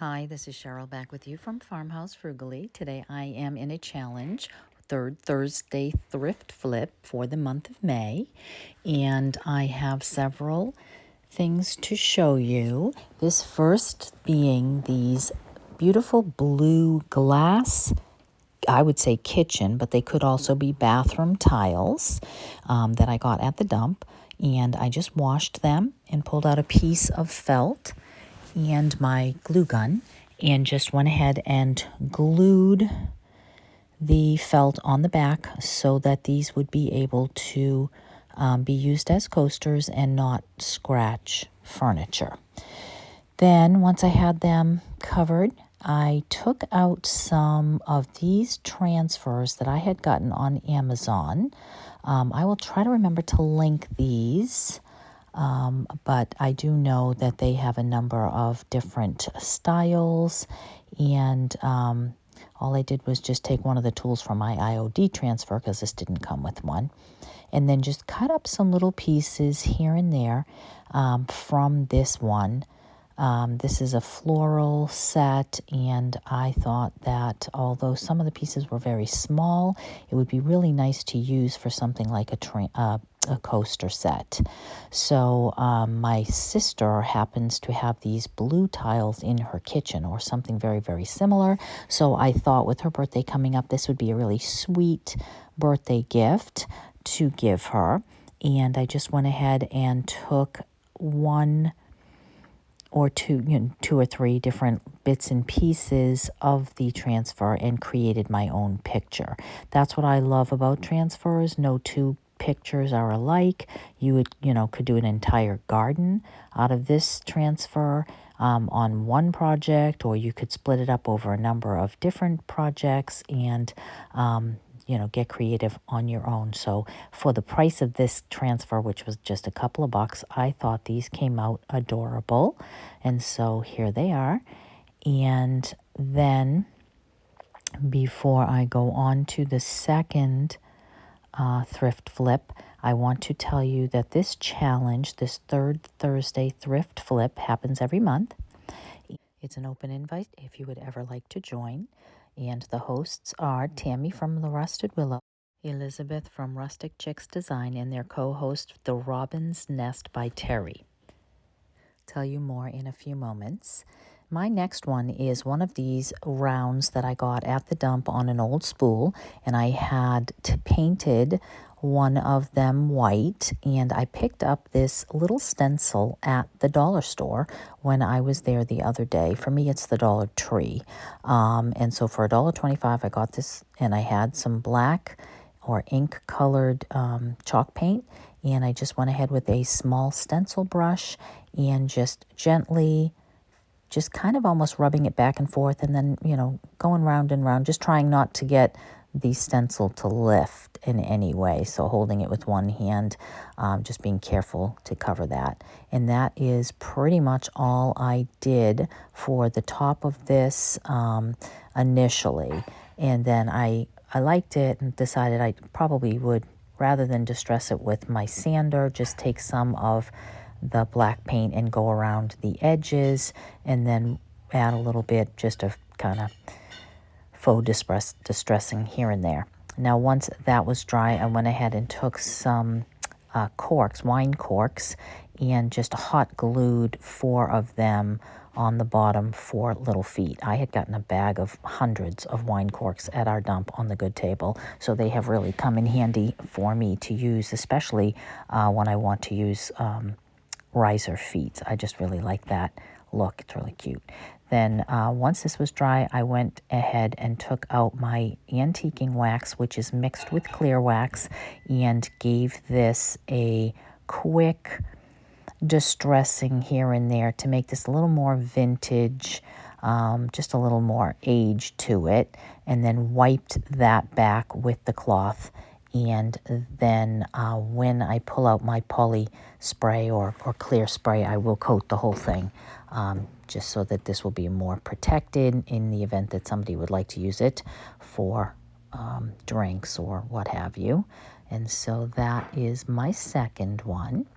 Hi, this is Cheryl back with you from Farmhouse Frugally. Today I am in a challenge, third Thursday thrift flip for the month of May, and I have several things to show you. This first being these beautiful blue glass, I would say kitchen, but they could also be bathroom tiles that I got at the dump. And I just washed them and pulled out a piece of felt and my glue gun and just went ahead and glued the felt on the back so that these would be able to be used as coasters and not scratch furniture. Then once I had them covered, I took out some of these transfers that I had gotten on Amazon. I will try to remember to link these. But I do know that they have a number of different styles, and all I did was just take one of the tools from my IOD transfer, because this didn't come with one, and then just cut up some little pieces here and there from this one. This is a floral set, and I thought that although some of the pieces were very small, it would be really nice to use for something like a coaster set. So my sister happens to have these blue tiles in her kitchen or something very, very similar. So I thought with her birthday coming up, this would be a really sweet birthday gift to give her. And I just went ahead and took one or two or three different bits and pieces of the transfer and created my own picture. That's what I love about transfers. No two pictures are alike. You could do an entire garden out of this transfer on one project, or you could split it up over a number of different projects and get creative on your own. So for the price of this transfer, which was just a couple of bucks, I thought these came out adorable. And so here they are. And then before I go on to the second thrift flip, I want to tell you that this challenge, this third Thursday thrift flip, happens every month. It's an open invite if you would ever like to join. And the hosts are Tammy from The Rusted Willow, Elizabeth from Rustic Chicks Design, and their co-host, The Robin's Nest by Terry. Tell you more in a few moments. My next one is one of these rounds that I got at the dump on an old spool, and I had painted one of them white, and I picked up this little stencil at the dollar store when I was there the other day. For me, it's the Dollar Tree. And so for $1.25, I got this, and I had some black or ink colored chalk paint, and I just went ahead with a small stencil brush and just gently, just kind of almost rubbing it back and forth, and then, going round and round, just trying not to get the stencil to lift in any way. So holding it with one hand, just being careful to cover that. And that is pretty much all I did for the top of this initially. And then I liked it and decided I probably would, rather than distress it with my sander, just take some of the black paint and go around the edges, and then add a little bit just of kind of faux distressing here and there. Now once that was dry, I went ahead and took some wine corks, and just hot glued 4 of them on the bottom 4 little feet. I had gotten a bag of hundreds of wine corks at our dump on the good table, so they have really come in handy for me to use, especially when I want to use riser feet. I just really like that look. It's really cute. Then once this was dry, I went ahead and took out my antiquing wax, which is mixed with clear wax, and gave this a quick distressing here and there to make this a little more vintage, just a little more age to it, and then wiped that back with the cloth. And then when I pull out my poly spray or clear spray, I will coat the whole thing, just so that this will be more protected in the event that somebody would like to use it for drinks or what have you. And so that is my second one.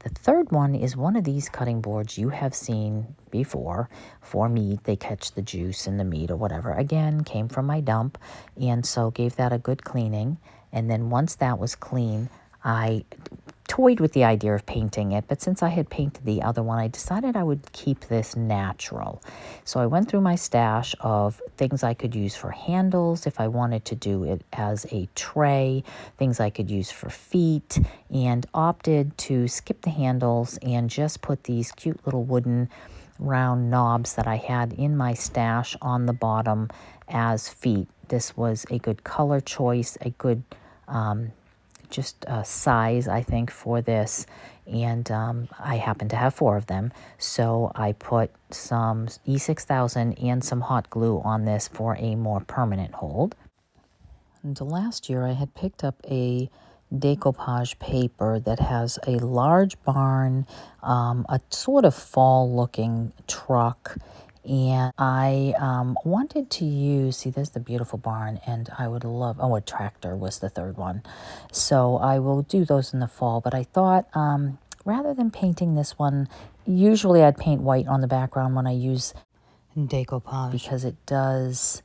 The third one is one of these cutting boards you have seen before for meat. They catch the juice in the meat or whatever. Again, came from my dump, and so gave that a good cleaning. And then once that was clean, I toyed with the idea of painting it, but since I had painted the other one, I decided I would keep this natural. So I went through my stash of things I could use for handles if I wanted to do it as a tray, things I could use for feet, and opted to skip the handles and just put these cute little wooden round knobs that I had in my stash on the bottom as feet. This was a good color choice, a good size, I think, for this, and I happen to have 4 of them, so I put some E6000 and some hot glue on this for a more permanent hold. And last year I had picked up a decoupage paper that has a large barn, a sort of fall-looking truck, and I wanted to use, see, there's the beautiful barn, and I would love, a tractor was the third one. So I will do those in the fall, but I thought rather than painting this one, usually I'd paint white on the background when I use decoupage because it does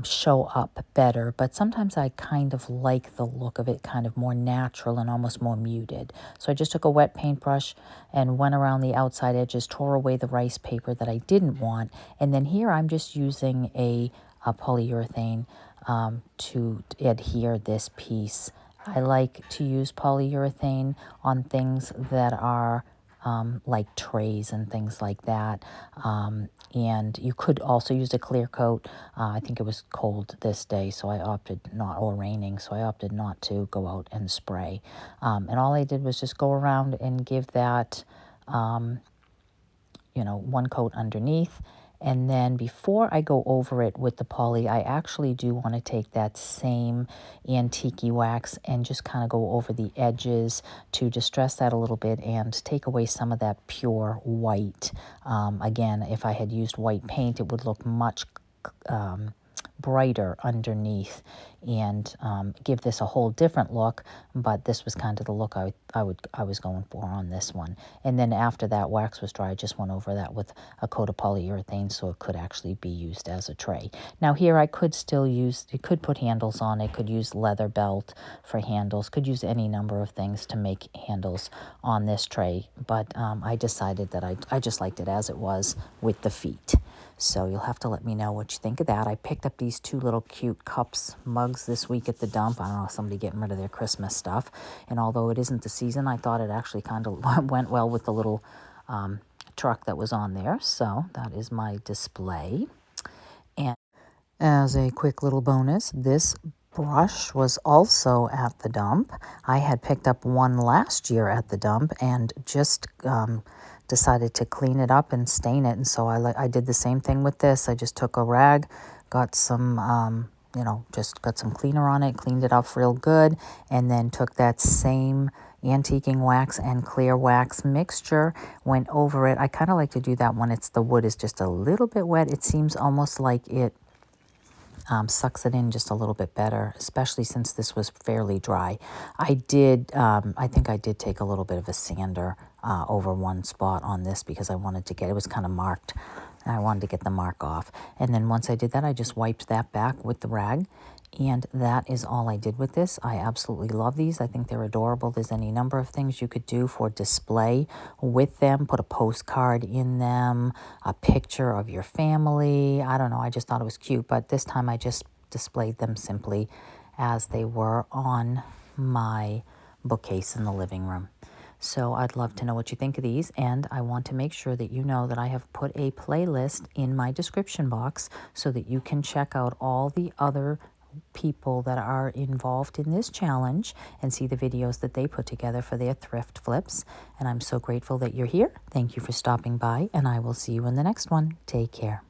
show up better, but sometimes I kind of like the look of it kind of more natural and almost more muted. So I just took a wet paintbrush and went around the outside edges, tore away the rice paper that I didn't want, and then here I'm just using a polyurethane to adhere this piece. I like to use polyurethane on things that are like trays and things like that. And you could also use a clear coat. I think it was cold this day, so I opted not, or raining, so I opted not to go out and spray. And all I did was just go around and give that, one coat underneath. And then before I go over it with the poly, I actually do want to take that same antique wax and just kind of go over the edges to distress that a little bit and take away some of that pure white. Again, if I had used white paint, it would look much brighter underneath and give this a whole different look, but this was kind of the look I was going for on this one. And then after that wax was dry, I just went over that with a coat of polyurethane so it could actually be used as a tray. Now here I could still use, it could put handles on it, could use leather belt for handles, could use any number of things to make handles on this tray, but I decided that I just liked it as it was with the feet. So you'll have to let me know what you think of that. I picked up these 2 little cute cups, mugs this week at the dump. I don't know, somebody getting rid of their Christmas stuff. And although it isn't the season, I thought it actually kind of went well with the little truck that was on there. So that is my display. And as a quick little bonus, this brush was also at the dump. I had picked up one last year at the dump and just decided to clean it up and stain it. And so I did the same thing with this. I just took a rag, got some, just got some cleaner on it, cleaned it up real good, and then took that same antiquing wax and clear wax mixture, went over it. I kind of like to do that when the wood is just a little bit wet. It seems almost like it sucks it in just a little bit better, especially since this was fairly dry. I think I did take a little bit of a sander over one spot on this because I wanted to it was kind of marked, and I wanted to get the mark off. And then once I did that, I just wiped that back with the rag, and that is all I did with this. I absolutely love these. I think they're adorable. There's any number of things you could do for display with them. Put a postcard in them, a picture of your family. I don't know. I just thought it was cute. But this time I just displayed them simply as they were on my bookcase in the living room. So I'd love to know what you think of these, and I want to make sure that you know that I have put a playlist in my description box so that you can check out all the other people that are involved in this challenge and see the videos that they put together for their thrift flips. And I'm so grateful that you're here. Thank you for stopping by, and I will see you in the next one. Take care.